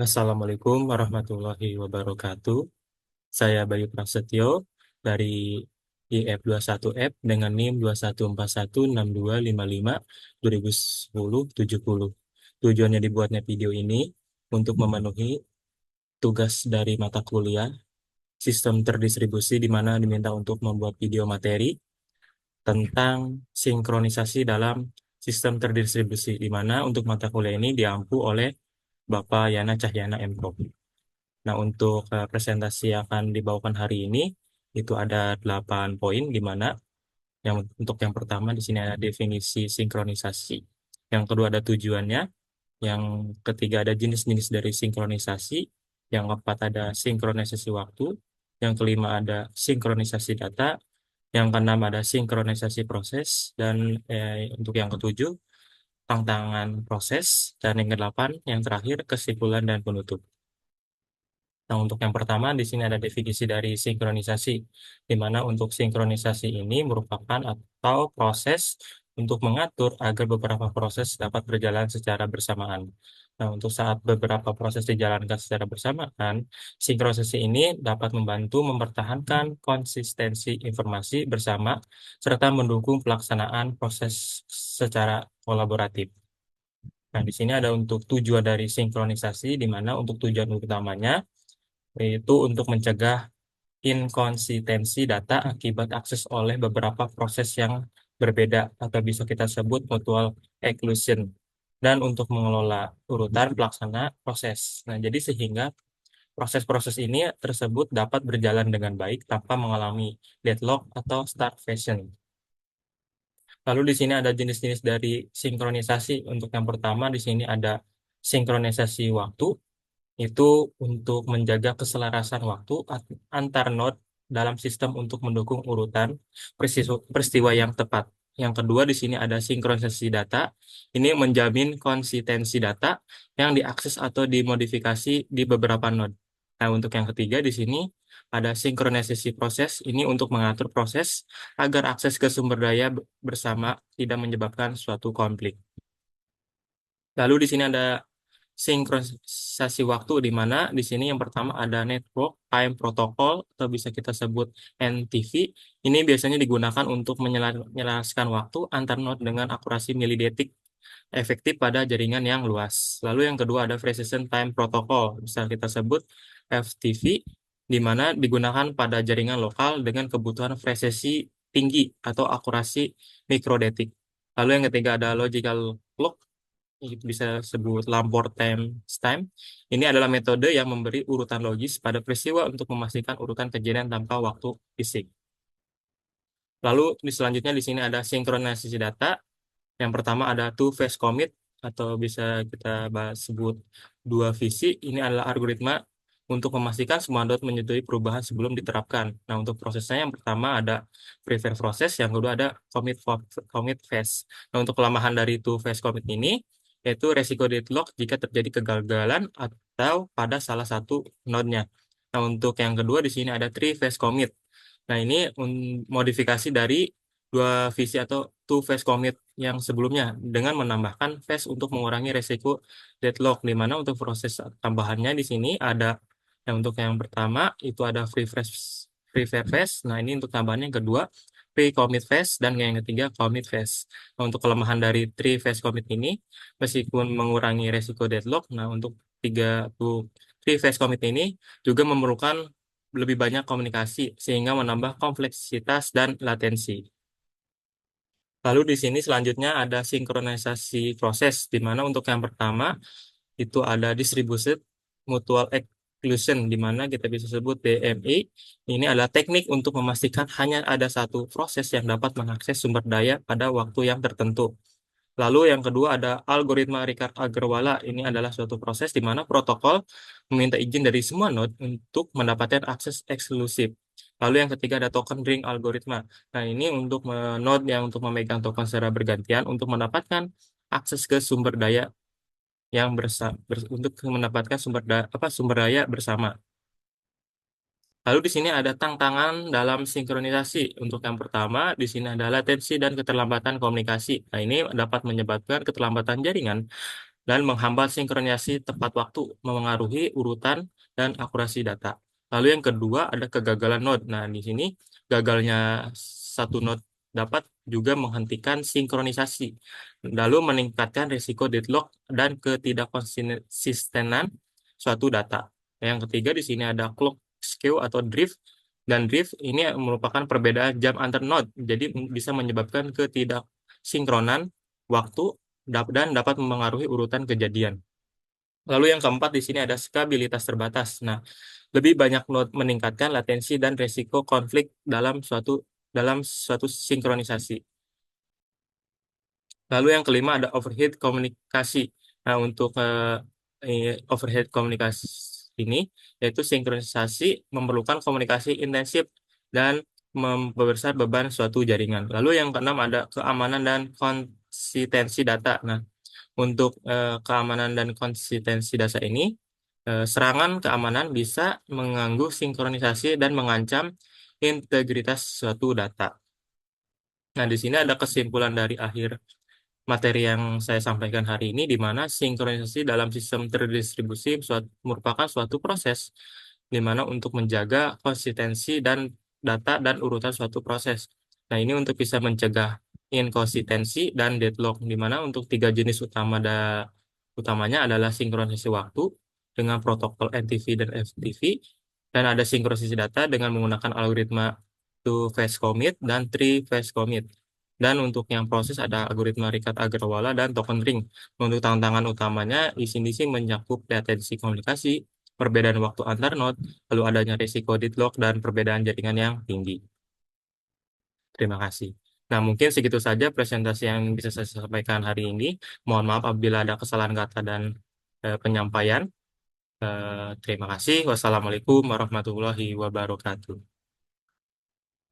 Assalamualaikum warahmatullahi wabarakatuh. Saya Bayu Prasetyo dari IF21F dengan NIM 21416255 Tujuannya dibuatnya video ini untuk memenuhi tugas dari mata kuliah sistem terdistribusi di mana diminta untuk membuat video materi tentang sinkronisasi dalam sistem terdistribusi di mana untuk mata kuliah ini diampu oleh Bapak Yana Cahyana MPro. Nah, untuk presentasi yang akan dibawakan hari ini itu ada 8 poin di mana untuk yang pertama di sini ada definisi sinkronisasi. Yang kedua ada tujuannya, yang ketiga ada jenis-jenis dari sinkronisasi, yang keempat ada sinkronisasi waktu, yang kelima ada sinkronisasi data, yang keenam ada sinkronisasi proses, dan untuk yang ketujuh tantangan proses, dan yang kedelapan yang terakhir kesimpulan dan penutup. Nah, untuk yang pertama, di sini ada definisi dari sinkronisasi, di mana untuk sinkronisasi ini merupakan atau proses untuk mengatur agar beberapa proses dapat berjalan secara bersamaan. Nah, untuk saat beberapa proses dijalankan secara bersamaan, sinkronisasi ini dapat membantu mempertahankan konsistensi informasi bersama, serta mendukung pelaksanaan proses secara kolaboratif. Nah, di sini ada untuk tujuan dari sinkronisasi, di mana untuk tujuan utamanya yaitu untuk mencegah inkonsistensi data akibat akses oleh beberapa proses yang berbeda atau bisa kita sebut mutual exclusion dan untuk mengelola urutan pelaksana proses. Nah, jadi sehingga proses-proses ini tersebut dapat berjalan dengan baik tanpa mengalami deadlock atau starvation. Lalu di sini ada jenis-jenis dari sinkronisasi. Untuk yang pertama di sini ada sinkronisasi waktu, itu untuk menjaga keselarasan waktu antar node dalam sistem untuk mendukung urutan peristiwa yang tepat. Yang kedua di sini ada sinkronisasi data. Ini menjamin konsistensi data yang diakses atau dimodifikasi di beberapa node. Nah, untuk yang ketiga di sini ada sinkronisasi proses. Ini untuk mengatur proses agar akses ke sumber daya bersama tidak menyebabkan suatu konflik. Lalu di sini ada sinkronisasi waktu di mana di sini yang pertama ada Network Time Protocol atau bisa kita sebut NTV. Ini biasanya digunakan untuk menyelaraskan waktu antar node dengan akurasi milidetik efektif pada jaringan yang luas. Lalu yang kedua ada Precision Time Protocol, bisa kita sebut FTP, di mana digunakan pada jaringan lokal dengan kebutuhan presisi tinggi atau akurasi mikrodetik. Lalu yang ketiga ada Logical Clock, bisa sebut Lamport Time. Ini adalah metode yang memberi urutan logis pada peristiwa untuk memastikan urutan kejadian tanpa waktu fisik. Lalu selanjutnya di sini ada sinkronisasi data. Yang pertama ada two phase commit atau bisa kita sebut dua visi. Ini adalah algoritma untuk memastikan semua node menyetujui perubahan sebelum diterapkan. Nah, untuk prosesnya yang pertama ada prefer proses, yang kedua ada commit phase. Nah, untuk kelemahan dari two phase commit ini yaitu resiko deadlock jika terjadi kegagalan atau pada salah satu node-nya. Nah, untuk yang kedua di sini ada three phase commit. Nah, ini modifikasi dari dua visi atau two phase commit yang sebelumnya dengan menambahkan phase untuk mengurangi resiko deadlock, di mana untuk proses tambahannya di sini ada yang untuk yang pertama itu ada free fair phase. Nah, ini untuk tambahan yang kedua pre commit phase dan yang ketiga commit phase. Nah, untuk kelemahan dari three phase commit ini meskipun mengurangi resiko deadlock, nah untuk tiga tuh three phase commit ini juga memerlukan lebih banyak komunikasi sehingga menambah kompleksitas dan latensi. Lalu di sini selanjutnya ada sinkronisasi proses, di mana untuk yang pertama itu ada distributed mutual exclusion, di mana kita bisa sebut DMI. Ini adalah teknik untuk memastikan hanya ada satu proses yang dapat mengakses sumber daya pada waktu yang tertentu. Lalu yang kedua ada algoritma Ricard Agarwala. Ini adalah suatu proses di mana protokol meminta izin dari semua node untuk mendapatkan akses eksklusif. Lalu yang ketiga ada token ring algoritma. Nah, ini untuk node yang untuk memegang token secara bergantian untuk mendapatkan akses ke sumber daya yang untuk mendapatkan sumber daya bersama. Lalu di sini ada tantangan dalam sinkronisasi. Untuk yang pertama, di sini ada latensi dan keterlambatan komunikasi. Nah, ini dapat menyebabkan keterlambatan jaringan dan menghambat sinkronisasi tepat waktu, memengaruhi urutan dan akurasi data. Lalu yang kedua ada kegagalan node. Nah, di sini gagalnya satu node dapat juga menghentikan sinkronisasi, lalu meningkatkan risiko deadlock dan ketidakkonsistenan suatu data. Yang ketiga di sini ada clock skew atau drift. Dan drift ini merupakan perbedaan jam antar node, jadi bisa menyebabkan ketidaksinkronan waktu dan dapat memengaruhi urutan kejadian. Lalu yang keempat di sini ada stabilitas terbatas. Nah, lebih banyak node meningkatkan latensi dan risiko konflik dalam suatu sinkronisasi. Lalu yang kelima ada overhead komunikasi. Nah, untuk overhead komunikasi ini yaitu sinkronisasi memerlukan komunikasi intensif dan membesar beban suatu jaringan. Lalu yang keenam ada keamanan dan konsistensi data. Nah, untuk keamanan dan konsistensi data ini, serangan keamanan bisa mengganggu sinkronisasi dan mengancam integritas suatu data. Nah, di sini ada kesimpulan dari akhir materi yang saya sampaikan hari ini, di mana sinkronisasi dalam sistem terdistribusi merupakan suatu proses di mana untuk menjaga konsistensi dan data dan urutan suatu proses. Nah, ini untuk bisa mencegah inkonsistensi dan deadlock, di mana untuk tiga jenis utamanya adalah sinkronisasi waktu dengan protokol NTV dan FTP, dan ada sinkronisasi data dengan menggunakan algoritma two phase commit dan three phase commit. Dan untuk yang proses ada algoritma Richard Agrawala dan token ring. Untuk tantangan utamanya di sini sih mencakup latensi komunikasi, perbedaan waktu antar node, lalu adanya risiko deadlock dan perbedaan jaringan yang tinggi. Terima kasih. Nah, mungkin segitu saja presentasi yang bisa saya sampaikan hari ini. Mohon maaf apabila ada kesalahan kata dan penyampaian. Terima kasih. Wassalamualaikum warahmatullahi wabarakatuh.